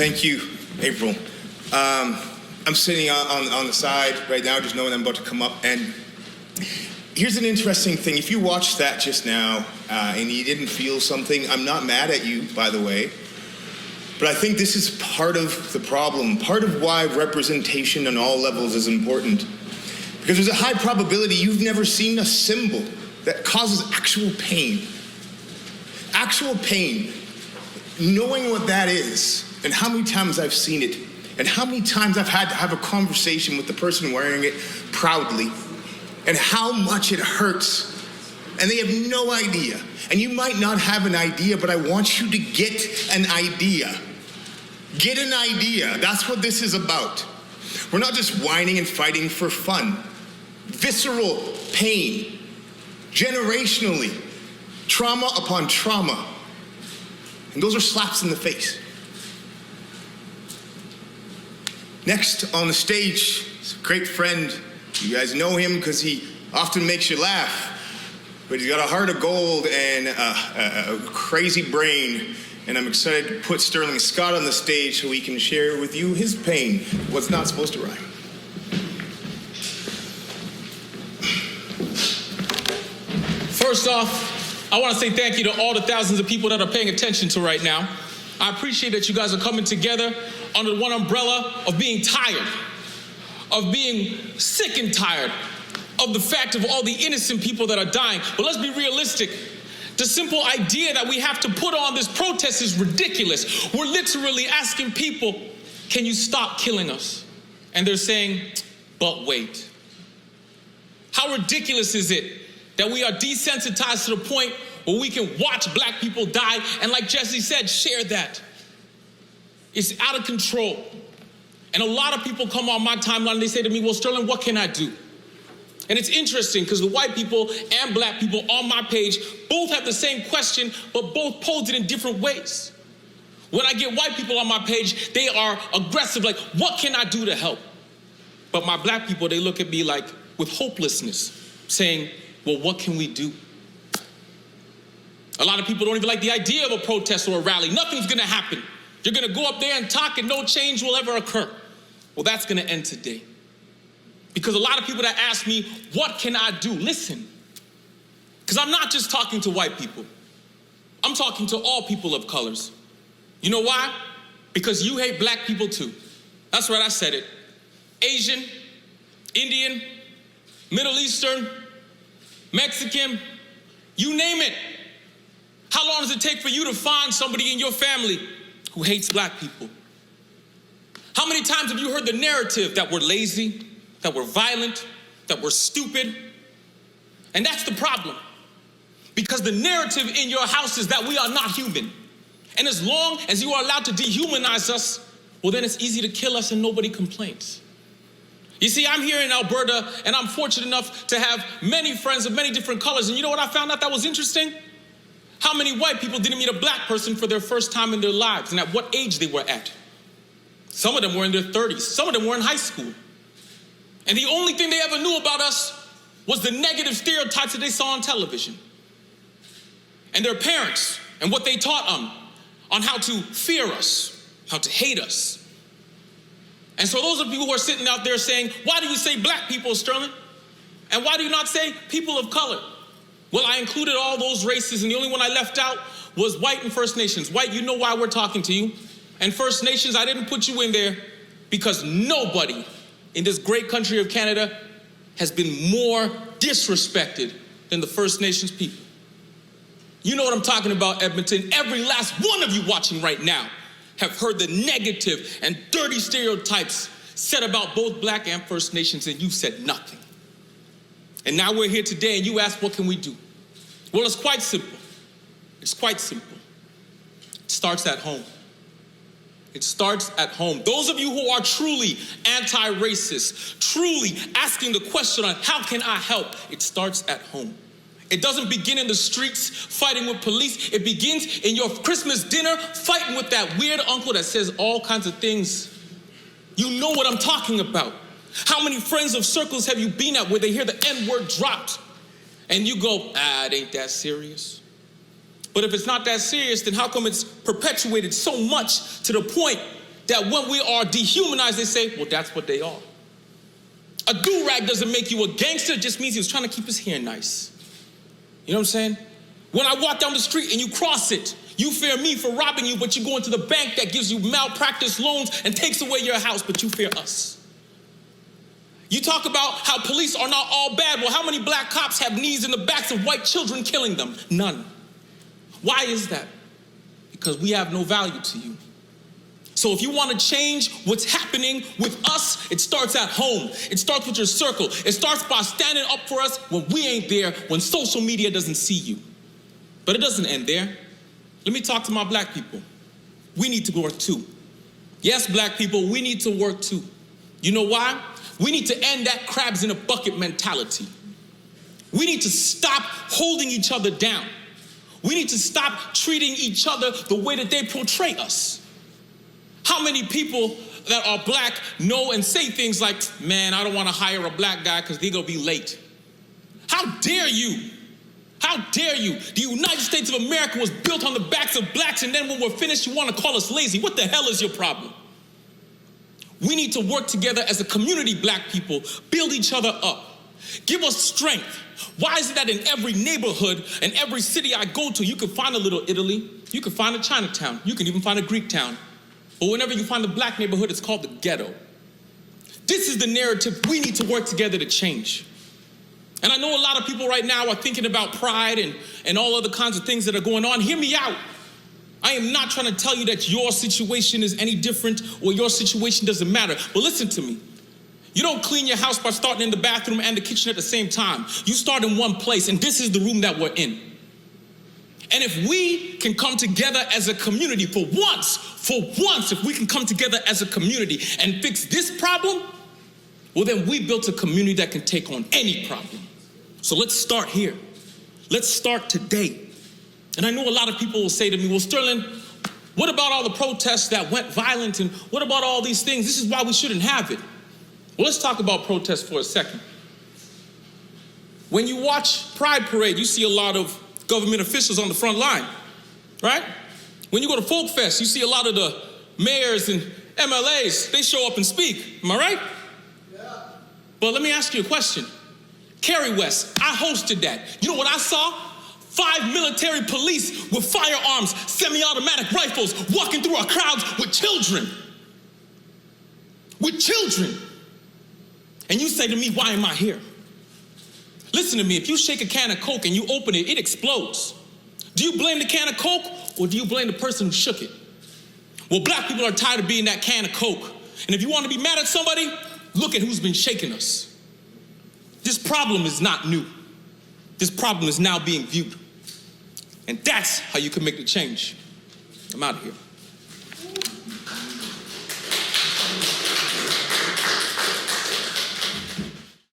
Thank you, April. I'm sitting on the side right now, just knowing I'm about to come up. And here's an interesting thing. If you watched that just now and you didn't feel something, I'm not mad at you, by the way. But I think this is part of the problem, part of why representation on all levels is important. Because there's a high probability you've never seen a symbol that causes actual pain. Actual pain. Knowing what that is, and how many times I've seen it, and how many times I've had to have a conversation with the person wearing it proudly, and how much it hurts, and they have no idea. And you might not have an idea, but I want you to get an idea. Get an idea. That's what this is about. We're not just whining and fighting for fun. Visceral pain, generationally, trauma upon trauma. And those are slaps in the face. Next on the stage is a great friend. You guys know him because he often makes you laugh. But he's got a heart of gold and a crazy brain. And I'm excited to put Sterling Scott on the stage so he can share with you his pain. What's not supposed to rhyme. First off, I want to say thank you to all the thousands of people that are paying attention to right now. I appreciate that you guys are coming together under one umbrella of being tired, of being sick and tired of the fact of all the innocent people that are dying. But let's be realistic. The simple idea that we have to put on this protest is ridiculous. We're literally asking people, can you stop killing us? And they're saying, but wait. How ridiculous is it that we are desensitized to the point where we can watch black people die and, like Jesse said, share that? It's out of control. And a lot of people come on my timeline and they say to me, well, Sterling, what can I do? And it's interesting because the white people and black people on my page both have the same question, but both pose it in different ways. When I get white people on my page, they are aggressive, like, what can I do to help? But my black people, they look at me like with hopelessness, saying, well, what can we do? A lot of people don't even like the idea of a protest or a rally. Nothing's gonna happen. You're gonna go up there and talk and no change will ever occur. Well, that's gonna end today. Because a lot of people that ask me, what can I do? Listen, because I'm not just talking to white people. I'm talking to all people of colors. You know why? Because you hate black people too. That's right, I said it. Asian, Indian, Middle Eastern, Mexican, you name it. How long does it take for you to find somebody in your family who hates black people? How many times have you heard the narrative that we're lazy, that we're violent, that we're stupid? And that's the problem. Because the narrative in your house is that we are not human. And as long as you are allowed to dehumanize us, well, then it's easy to kill us and nobody complains. You see, I'm here in Alberta and I'm fortunate enough to have many friends of many different colors. And you know what I found out that was interesting? How many white people didn't meet a black person for their first time in their lives and at what age they were at? Some of them were in their 30s. Some of them were in high school. And the only thing they ever knew about us was the negative stereotypes that they saw on television. And their parents and what they taught them on how to fear us, how to hate us. And so those are people who are sitting out there saying, why do you say black people, Sterling? And why do you not say people of color? Well, I included all those races, and the only one I left out was white and First Nations. White, you know why we're talking to you. And First Nations, I didn't put you in there because nobody in this great country of Canada has been more disrespected than the First Nations people. You know what I'm talking about, Edmonton. Every last one of you watching right now have heard the negative and dirty stereotypes said about both black and First Nations, and you said nothing. And now we're here today and you ask, what can we do? Well, it's quite simple. It's quite simple. It starts at home. It starts at home. Those of you who are truly anti-racist, truly asking the question on how can I help, it starts at home. It doesn't begin in the streets fighting with police. It begins in your Christmas dinner fighting with that weird uncle that says all kinds of things. You know what I'm talking about. How many friends of circles have you been at where they hear the N-word dropped and you go, it ain't that serious? But if it's not that serious, then how come it's perpetuated so much to the point that when we are dehumanized, they say, well, that's what they are. A do-rag doesn't make you a gangster, it just means he was trying to keep his hair nice. You know what I'm saying? When I walk down the street and you cross it, you fear me for robbing you, but you go into the bank that gives you malpractice loans and takes away your house, but you fear us. You talk about how police are not all bad. Well, how many black cops have knees in the backs of white children killing them? None. Why is that? Because we have no value to you. So if you want to change what's happening with us, it starts at home. It starts with your circle. It starts by standing up for us when we ain't there, when social media doesn't see you. But it doesn't end there. Let me talk to my black people. We need to work too. Yes, black people, we need to work too. You know why? We need to end that crabs in a bucket mentality. We need to stop holding each other down. We need to stop treating each other the way that they portray us. How many people that are black know and say things like, man, I don't want to hire a black guy because they're going to be late. How dare you? How dare you? The United States of America was built on the backs of blacks, and then when we're finished, you want to call us lazy. What the hell is your problem? We need to work together as a community, black people, build each other up. Give us strength. Why is it that in every neighborhood and every city I go to, you can find a little Italy, you can find a Chinatown, you can even find a Greek town. But whenever you find a black neighborhood, it's called the ghetto. This is the narrative we need to work together to change. And I know a lot of people right now are thinking about pride and all other kinds of things that are going on. Hear me out. I am not trying to tell you that your situation is any different or your situation doesn't matter. But listen to me. You don't clean your house by starting in the bathroom and the kitchen at the same time. You start in one place, and this is the room that we're in. And if we can come together as a community for once, if we can come together as a community and fix this problem, well, then we built a community that can take on any problem. So let's start here. Let's start today. And I know a lot of people will say to me, well, Sterling, what about all the protests that went violent, and what about all these things? This is why we shouldn't have it. Well, let's talk about protests for a second. When you watch Pride Parade, you see a lot of government officials on the front line, right? When you go to Folk Fest, you see a lot of the mayors and MLAs, they show up and speak. Am I right? Yeah. But let me ask you a question. Kerry West, I hosted that. You know what I saw? 5 military police with firearms, semi-automatic rifles, walking through our crowds with children. With children. And you say to me, why am I here? Listen to me, if you shake a can of Coke and you open it, it explodes. Do you blame the can of Coke, or do you blame the person who shook it? Well, black people are tired of being that can of Coke. And if you want to be mad at somebody, look at who's been shaking us. This problem is not new. This problem is now being viewed. And that's how you can make the change. I'm out of here.